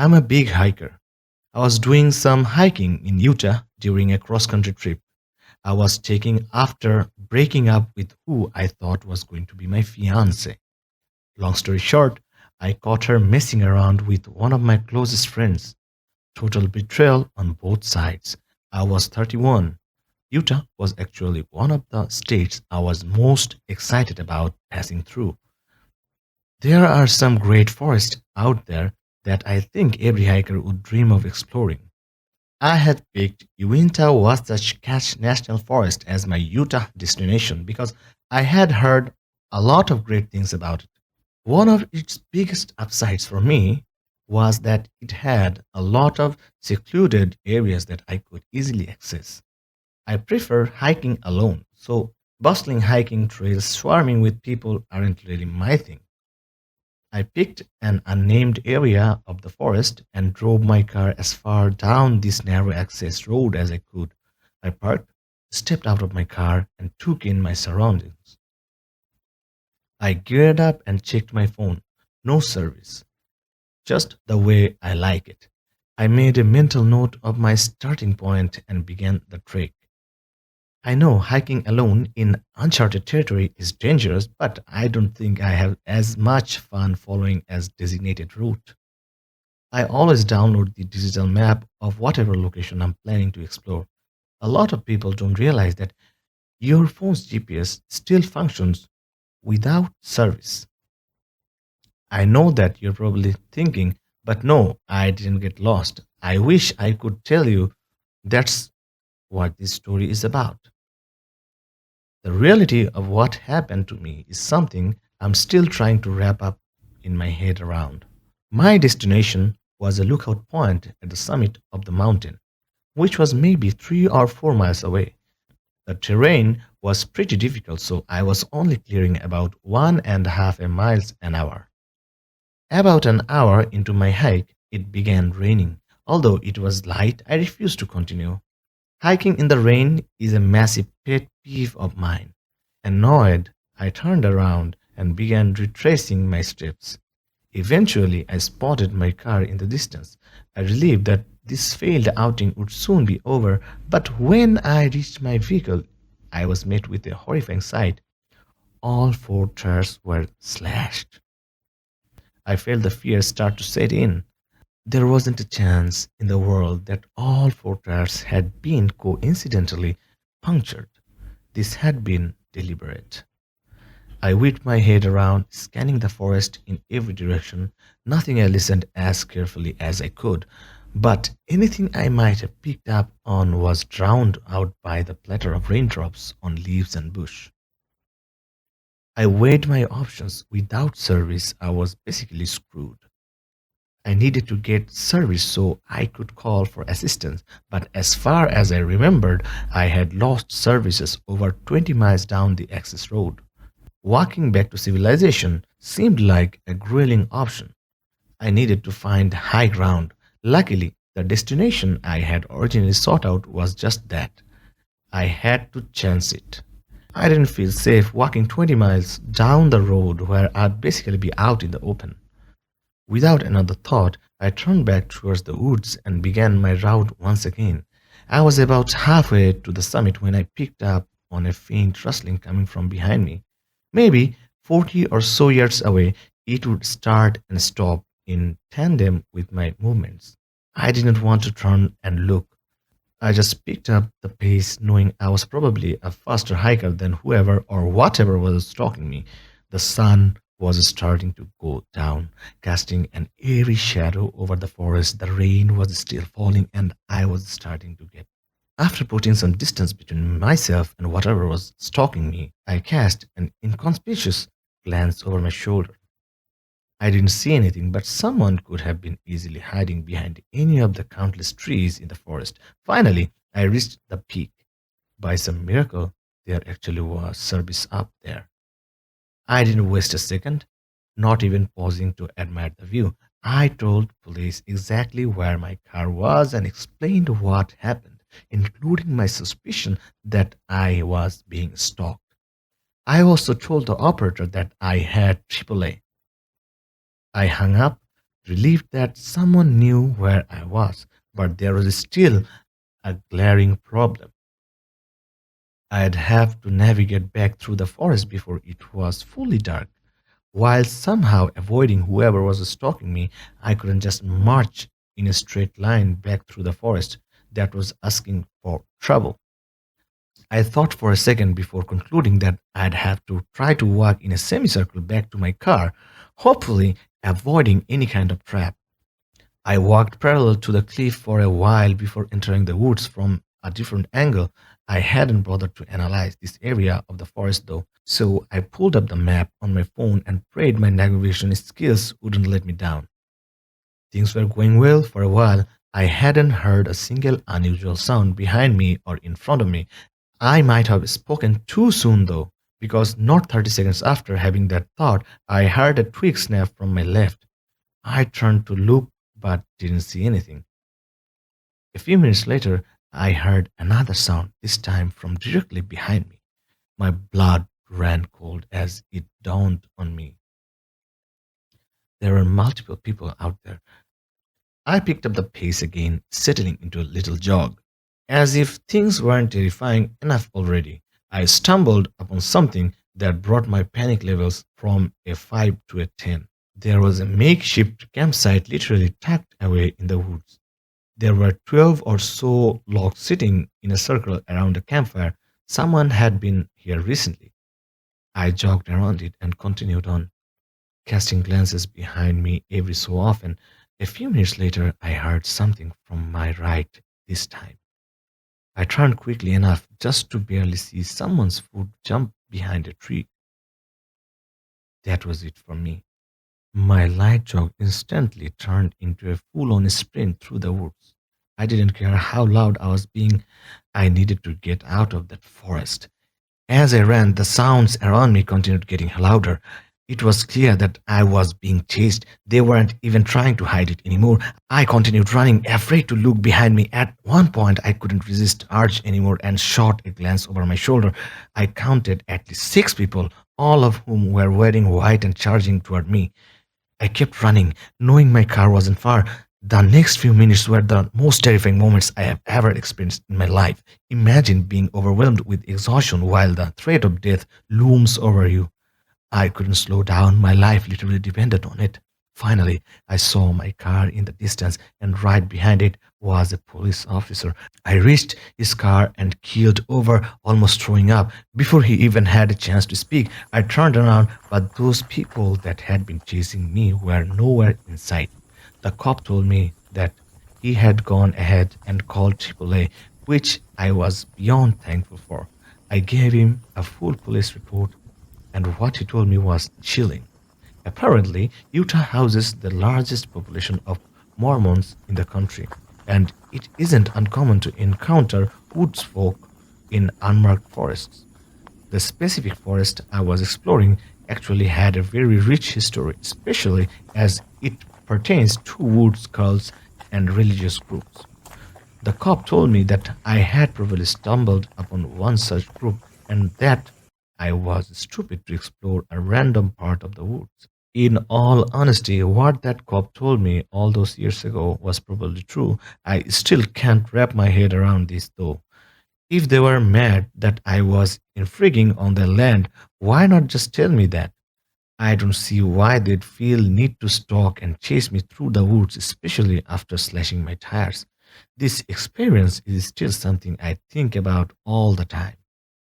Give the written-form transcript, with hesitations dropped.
I'm a big hiker. I was doing some hiking in Utah during a cross country trip. I was taking after breaking up with who I thought was going to be my fiance. Long story short, I caught her messing around with one of my closest friends. Total betrayal on both sides. I was 31. Utah was actually one of the states I was most excited about passing through. There are some great forests out there that I think every hiker would dream of exploring. I had picked Uinta Wasatch Cache National Forest as my Utah destination because I had heard a lot of great things about it. One of its biggest upsides for me was that it had a lot of secluded areas that I could easily access. I prefer hiking alone, so bustling hiking trails swarming with people aren't really my thing. I picked an unnamed area of the forest and drove my car as far down this narrow access road as I could. I parked, stepped out of my car, and took in my surroundings. I geared up and checked my phone. No service, just the way I like it. I made a mental note of my starting point and began the trek. I know hiking alone in uncharted territory is dangerous, but I don't think I have as much fun following as designated route. I always download the digital map of whatever location I'm planning to explore. A lot of people don't realize that your phone's GPS still functions without service. I know that you're probably thinking, but no, I didn't get lost. I wish I could tell you that's what this story is about. The reality of what happened to me is something I'm still trying to wrap up in my head around. My destination was a lookout point at the summit of the mountain, which was maybe 3 or 4 miles away. The terrain was pretty difficult, so I was only clearing about 1.5 miles an hour. About an hour into my hike, it began raining. Although it was light, I refused to continue. Hiking in the rain is a massive pet peeve of mine. Annoyed, I turned around and began retracing my steps. Eventually, I spotted my car in the distance. I relieved that this failed outing would soon be over, but when I reached my vehicle, I was met with a horrifying sight. All four tires were slashed. I felt the fear start to set in. There wasn't a chance in the world that all four tires had been coincidentally punctured. This had been deliberate. I whipped my head around, scanning the forest in every direction. Nothing I listened as carefully as I could, but anything I might have picked up on was drowned out by the platter of raindrops on leaves and bush. I weighed my options. Without service, I was basically screwed. I needed to get service so I could call for assistance, but as far as I remembered, I had lost services over 20 miles down the access road. Walking back to civilization seemed like a grueling option. I needed to find high ground. Luckily, the destination I had originally sought out was just that. I had to chance it. I didn't feel safe walking 20 miles down the road where I'd basically be out in the open. Without another thought, I turned back towards the woods and began my route once again. I was about halfway to the summit when I picked up on a faint rustling coming from behind me. Maybe 40 or so yards away, it would start and stop in tandem with my movements. I didn't want to turn and look. I just picked up the pace, knowing I was probably a faster hiker than whoever or whatever was stalking me. The sun was starting to go down, casting an eerie shadow over the forest. The rain was still falling, and I was starting to get. After putting some distance between myself and whatever was stalking me, I cast an inconspicuous glance over my shoulder. I didn't see anything, but someone could have been easily hiding behind any of the countless trees in the forest. Finally, I reached the peak. By some miracle, there actually was service up there. I didn't waste a second, not even pausing to admire the view. I told police exactly where my car was and explained what happened, including my suspicion that I was being stalked. I also told the operator that I had AAA. I hung up, relieved that someone knew where I was, but there was still a glaring problem. I'd have to navigate back through the forest before it was fully dark. While somehow avoiding whoever was stalking me, I couldn't just march in a straight line back through the forest. That was asking for trouble. I thought for a second before concluding that I'd have to try to walk in a semicircle back to my car, hopefully avoiding any kind of trap. I walked parallel to the cliff for a while before entering the woods from a different angle. I hadn't bothered to analyze this area of the forest though, so I pulled up the map on my phone and prayed my navigation skills wouldn't let me down. Things were going well for a while. I hadn't heard a single unusual sound behind me or in front of me. I might have spoken too soon though, because not 30 seconds after having that thought, I heard a twig snap from my left. I turned to look but didn't see anything. A few minutes later, I heard another sound, this time from directly behind me. My blood ran cold as it dawned on me. There were multiple people out there. I picked up the pace again, settling into a little jog. As if things weren't terrifying enough already, I stumbled upon something that brought my panic levels from a 5 to a 10. There was a makeshift campsite literally tucked away in the woods. There were 12 or so logs sitting in a circle around a campfire. Someone had been here recently. I jogged around it and continued on, casting glances behind me every so often. A few minutes later, I heard something from my right this time. I turned quickly enough just to barely see someone's foot jump behind a tree. That was it for me. My light jog instantly turned into a full on sprint through the woods. I didn't care how loud I was being, I needed to get out of that forest. As I ran, the sounds around me continued getting louder. It was clear that I was being chased. They weren't even trying to hide it anymore. I continued running, afraid to look behind me. At one point, I couldn't resist urge anymore and shot a glance over my shoulder. I counted at least 6 people, all of whom were wearing white and charging toward me. I kept running, knowing my car wasn't far. The next few minutes were the most terrifying moments I have ever experienced in my life. Imagine being overwhelmed with exhaustion while the threat of death looms over you. I couldn't slow down, my life literally depended on it. Finally, I saw my car in the distance, and right behind it was a police officer. I reached his car and keeled over, almost throwing up. Before he even had a chance to speak, I turned around, but those people that had been chasing me were nowhere in sight. The cop told me that he had gone ahead and called AAA, which I was beyond thankful for. I gave him a full police report, and what he told me was chilling. Apparently, Utah houses the largest population of Mormons in the country, and it isn't uncommon to encounter woods folk in unmarked forests. The specific forest I was exploring actually had a very rich history, especially as it pertains to woods cults and religious groups. The cop told me that I had probably stumbled upon one such group and that I was stupid to explore a random part of the woods. In all honesty, what that cop told me all those years ago was probably true. I still can't wrap my head around this though. If they were mad that I was infringing on their land, why not just tell me that? I don't see why they'd feel need to stalk and chase me through the woods, especially after slashing my tires. This experience is still something I think about all the time.